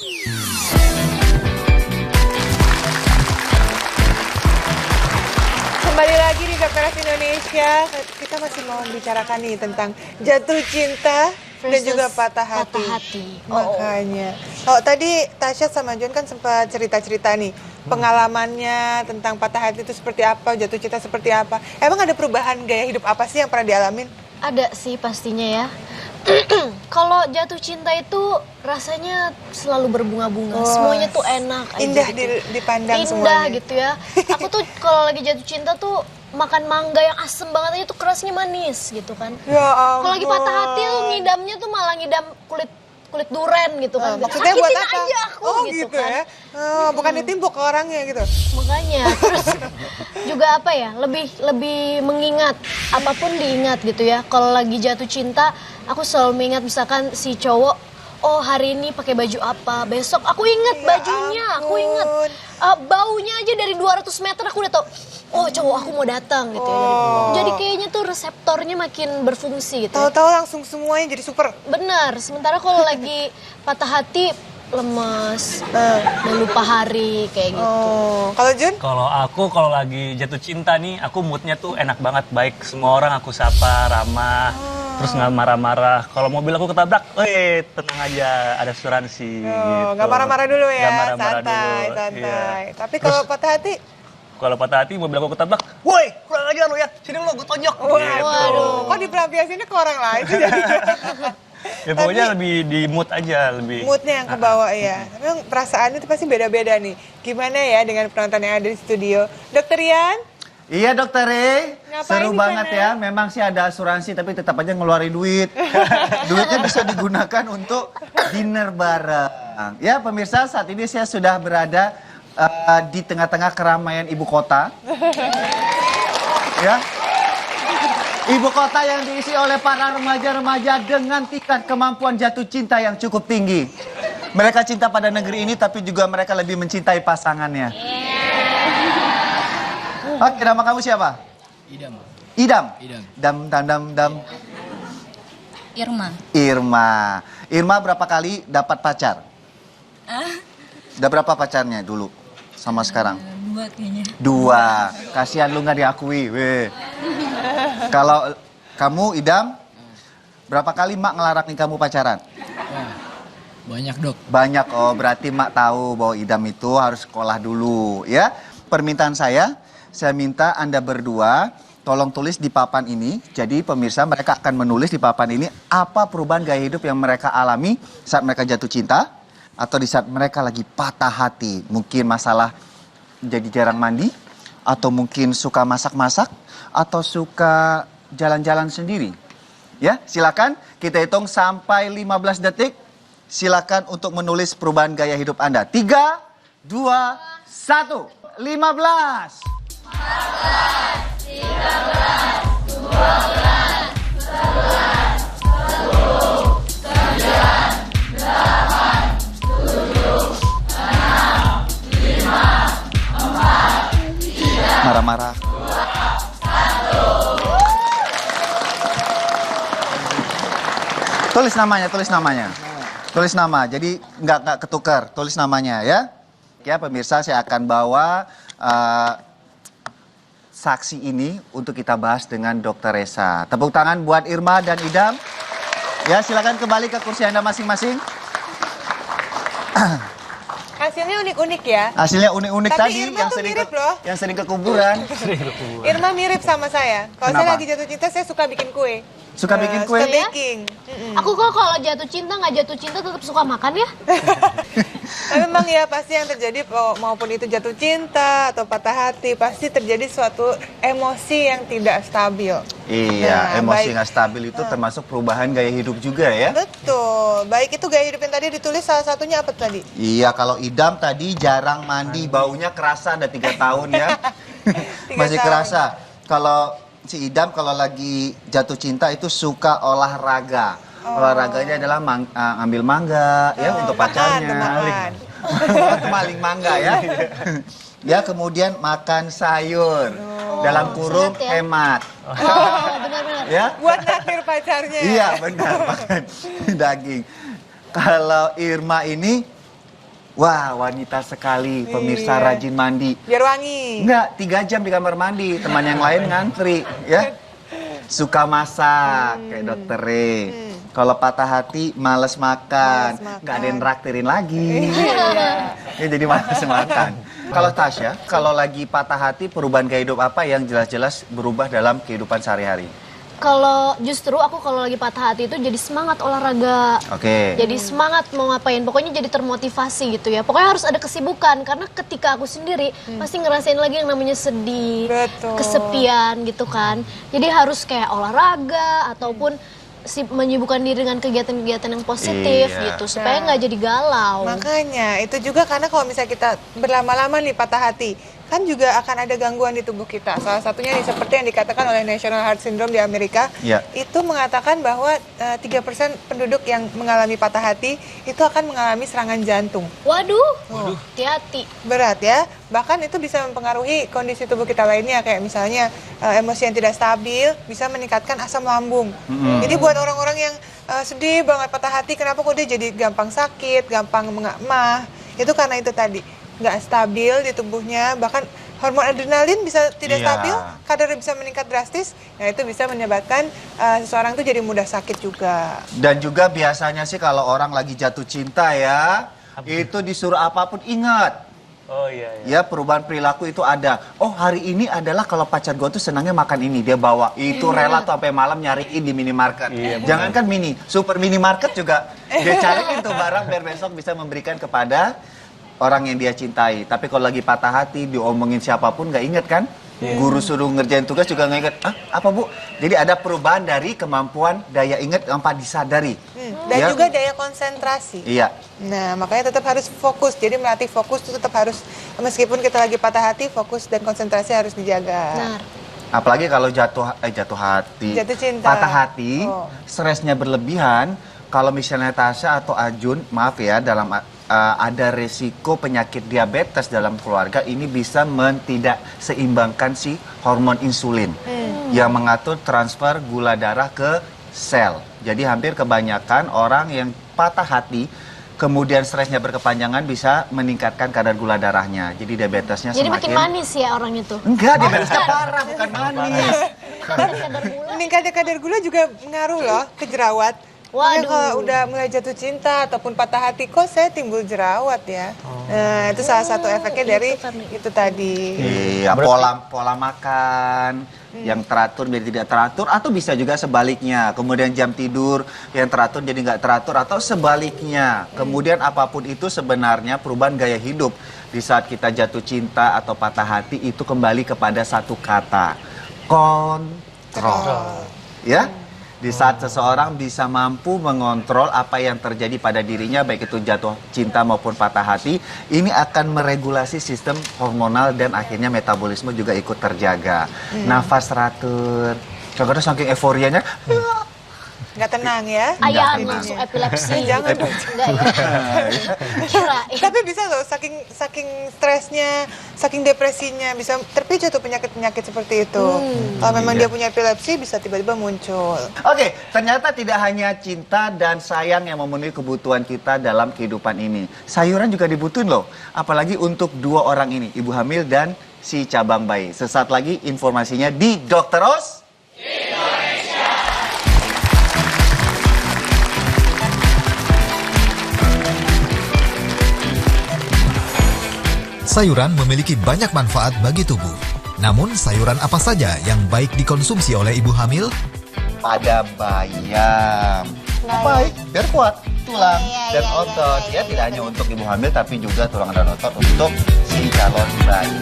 Kembali lagi di Dr. S Indonesia, kita masih mau membicarakan nih tentang jatuh cinta dan juga patah hati. Makanya, tadi Tasya sama John kan sempat cerita-cerita nih pengalamannya tentang patah hati itu seperti apa, jatuh cinta seperti apa. Emang ada perubahan gaya hidup apa sih yang pernah dialamin? Ada sih pastinya ya. Kalau jatuh cinta itu rasanya selalu berbunga-bunga, semuanya tuh enak aja indah gitu. dipandang indah semuanya. gitu ya. Aku tuh kalau lagi jatuh cinta tuh makan mangga yang asem banget aja tuh kerasnya manis gitu kan. Ya ampun. Kalau lagi patah hati tuh ngidamnya tuh malah ngidam kulit duren gitu kan. Maksudnya buat Sakitin apa? aja aku gitu kan. Ya. Bukan ditimpuk ke orangnya gitu. Makanya terus juga apa ya, lebih mengingat, apapun diingat gitu ya. Kalau lagi jatuh cinta, aku selalu mengingat misalkan si cowok, oh hari ini pakai baju apa, besok aku ingat Ya bajunya, aku ampun. ingat baunya aja dari 200 meter aku udah tau, oh cowok aku mau datang gitu ya. Jadi kayaknya tuh reseptornya makin berfungsi gitu ya. Tahu-tahu langsung semuanya jadi super. Benar, sementara kalau lagi patah hati lemes, dan lupa hari kayak gitu. Kalau Jun? Kalau lagi jatuh cinta nih, aku moodnya tuh enak banget, baik semua orang aku sapa, ramah, terus nggak marah-marah. Kalau mobil aku ketabrak, tenang aja, ada asuransi. Gitu. Nggak marah-marah dulu ya, Nggak marah-marah santai. dulu, iya. Tapi kalau patah hati? Kalau patah hati, mobil aku ketabrak, woi kurang aja lo ya, sini lo gue tonjok. Gitu. Waduh, kok dipelampiasinnya ke orang lain sih jadinya? Ya pokoknya lebih di mood aja, lebih. Moodnya yang kebawa ya. Tapi yang perasaannya itu pasti beda-beda nih. Gimana ya dengan penonton yang ada di studio? Dokter Yan? Iya Dokter Rey, Ngapain seru di banget sana? ya. Memang sih ada asuransi tapi tetap aja ngeluarin duit. Duitnya bisa digunakan untuk dinner bareng. Ya pemirsa, saat ini saya sudah berada di tengah-tengah keramaian ibu kota. Ya. Ibu kota yang diisi oleh para remaja-remaja dengan tingkat kemampuan jatuh cinta yang cukup tinggi. Mereka cinta pada negeri ini tapi juga mereka lebih mencintai pasangannya. Oke, nama kamu siapa? Idam. Idam. Idam. Dam. Irma. Irma berapa kali dapat pacar? Udah berapa pacarnya dulu sama sekarang? 2 kayaknya. 2. Kasihan lu nggak diakui, weh. Kalau kamu Idam, berapa kali mak ngelarangin kamu pacaran? Wah, banyak dok. Banyak. Oh, berarti mak tahu bahwa Idam itu harus sekolah dulu, ya. Permintaan saya minta Anda berdua tolong tulis di papan ini. Jadi pemirsa mereka akan menulis di papan ini apa perubahan gaya hidup yang mereka alami saat mereka jatuh cinta atau di saat mereka lagi patah hati. Mungkin masalah jadi jarang mandi atau mungkin suka masak-masak atau suka jalan-jalan sendiri. Ya, silakan kita hitung sampai 15 detik. Silakan untuk menulis perubahan gaya hidup Anda. 3, 2, 1. 15. 11, marah-marah. Tulis namanya. Tulis nama, jadi nggak ketukar, tulis namanya ya. Ya pemirsa, saya akan bawa saksi ini untuk kita bahas dengan Dr. Resa. Tepuk tangan buat Irma dan Idam. Ya, silakan kembali ke kursi Anda masing-masing. Hasilnya unik-unik ya. Hasilnya unik-unik Tapi tadi Irma tuh mirip loh. yang sering ke kuburan. Irma mirip sama saya. Kalau saya Kenapa? lagi jatuh cinta, saya suka bikin kue. Suka bikin kue? Suka baking. Aku kok kalau jatuh cinta nggak jatuh cinta tetap suka makan ya. Tapi memang ya pasti yang terjadi maupun itu jatuh cinta atau patah hati pasti terjadi suatu emosi yang tidak stabil. Iya, Nah, emosi baik. nggak stabil itu termasuk perubahan gaya hidup juga ya. Betul. Baik itu gaya hidup yang tadi ditulis salah satunya apa tadi? Iya, kalau Idam tadi jarang mandi, baunya kerasa ada 3 tahun ya. 3 Masih tahun. kerasa. Kalau si Idam kalau lagi jatuh cinta itu suka olahraga. Olahraganya adalah ambil mangga ya untuk pacarnya. Makan. Maling mangga ya. Ya kemudian makan sayur. Dalam kurung sehat ya. hemat. Benar-benar. Ya. Buat naktir pacarnya. Iya benar makan daging. Kalau Irma ini Wah, wanita sekali, pemirsa Iya. rajin mandi. Biar wangi. Enggak, 3 jam di kamar mandi, teman yang lain ngantri, ya. Suka masak, kayak dokter Re. Kalau patah hati, males makan. Males makan. Nggak ada yang traktirin lagi. Iya. Ya jadi males makan. Kalau Tasya, kalau lagi patah hati, perubahan gaya hidup apa yang jelas-jelas berubah dalam kehidupan sehari-hari? Kalau justru aku kalau lagi patah hati itu jadi semangat olahraga. Oke. Jadi semangat mau ngapain, pokoknya jadi termotivasi gitu ya. Pokoknya harus ada kesibukan, karena ketika aku sendiri pasti ngerasain lagi yang namanya sedih, Betul. kesepian gitu kan. Jadi harus kayak olahraga ataupun menyibukkan diri dengan kegiatan-kegiatan yang positif Iya. gitu, supaya nggak jadi galau. Makanya itu juga karena kalau misalnya kita berlama-lama nih patah hati, kan juga akan ada gangguan di tubuh kita. Salah satunya nih seperti yang dikatakan oleh National Heart Syndrome di Amerika, Ya. itu mengatakan bahwa 3% penduduk yang mengalami patah hati itu akan mengalami serangan jantung. Waduh, hati-hati. Berat ya, bahkan itu bisa mempengaruhi kondisi tubuh kita lainnya, kayak misalnya emosi yang tidak stabil bisa meningkatkan asam lambung. Jadi buat orang-orang yang sedih banget patah hati, kenapa kok dia jadi gampang sakit, gampang mengamah, itu karena itu tadi nggak stabil di tubuhnya, bahkan hormon adrenalin bisa tidak Iya. stabil, kadarnya bisa meningkat drastis, nah itu bisa menyebabkan seseorang itu jadi mudah sakit juga. Dan juga biasanya sih kalau orang lagi jatuh cinta ya, itu disuruh apapun ingat. Oh iya, iya. Ya, perubahan perilaku itu ada. Oh, hari ini adalah kalau pacar gue tuh senangnya makan ini, dia bawa. Itu rela tuh sampai malam nyariin di minimarket. Iya, benar. Jangankan mini, super minimarket juga dia cariin tuh barang biar besok bisa memberikan kepada orang yang dia cintai. Tapi kalau lagi patah hati, diomongin siapapun nggak inget kan? Guru suruh ngerjain tugas juga nggak inget. Ah, apa Bu? Jadi ada perubahan dari kemampuan daya ingat tanpa disadari. Dan Ya. juga daya konsentrasi. Iya. Nah, makanya tetap harus fokus. Jadi melatih fokus itu tetap harus, meskipun kita lagi patah hati, fokus dan konsentrasi harus dijaga. Benar. Apalagi kalau jatuh hati, Jatuh cinta. patah hati, Oh. stresnya berlebihan. Kalau misalnya Tasya atau Ajun, maaf ya, dalam ada resiko penyakit diabetes dalam keluarga, ini bisa tidak seimbangkan si hormon insulin yang mengatur transfer gula darah ke sel. Jadi hampir kebanyakan orang yang patah hati, kemudian stresnya berkepanjangan bisa meningkatkan kadar gula darahnya. Jadi diabetesnya Jadi semakin... makin manis ya orang itu. Enggak, diabetesnya parah, bukan manis. Kadar gula. Meningkatnya kadar gula juga mengaruh loh ke jerawat. Makanya Waduh. kalau udah mulai jatuh cinta ataupun patah hati, kok saya timbul jerawat ya. Nah, itu salah satu efeknya dari itu tadi. Iya, pola makan yang teratur menjadi tidak teratur, atau bisa juga sebaliknya. Kemudian jam tidur yang teratur jadi nggak teratur, atau sebaliknya. Kemudian apapun itu sebenarnya perubahan gaya hidup di saat kita jatuh cinta atau patah hati itu kembali kepada satu kata, kontrol. Ya? Di saat seseorang bisa mampu mengontrol apa yang terjadi pada dirinya, baik itu jatuh cinta maupun patah hati, ini akan meregulasi sistem hormonal dan akhirnya metabolisme juga ikut terjaga. Nafas teratur. Contohnya saking euforianya, Nggak tenang ya. Ayam tenang. langsung epilepsi. Jangan. Enggak ya. Kirain. Tapi bisa loh, saking stresnya, saking depresinya, bisa terpicu tuh penyakit-penyakit seperti itu. Kalau memang dia punya epilepsi, bisa tiba-tiba muncul. Oke, ternyata tidak hanya cinta dan sayang yang memenuhi kebutuhan kita dalam kehidupan ini. Sayuran juga dibutuhin loh. Apalagi untuk dua orang ini, ibu hamil dan si cabang bayi. Sesaat lagi informasinya di Dr. Os. Sayuran memiliki banyak manfaat bagi tubuh. Namun, sayuran apa saja yang baik dikonsumsi oleh ibu hamil? Pada bayam. Baik, biar kuat tulang dan otot. Ya, tidak hanya untuk ibu hamil tapi juga tulang dan otot untuk si calon bayi.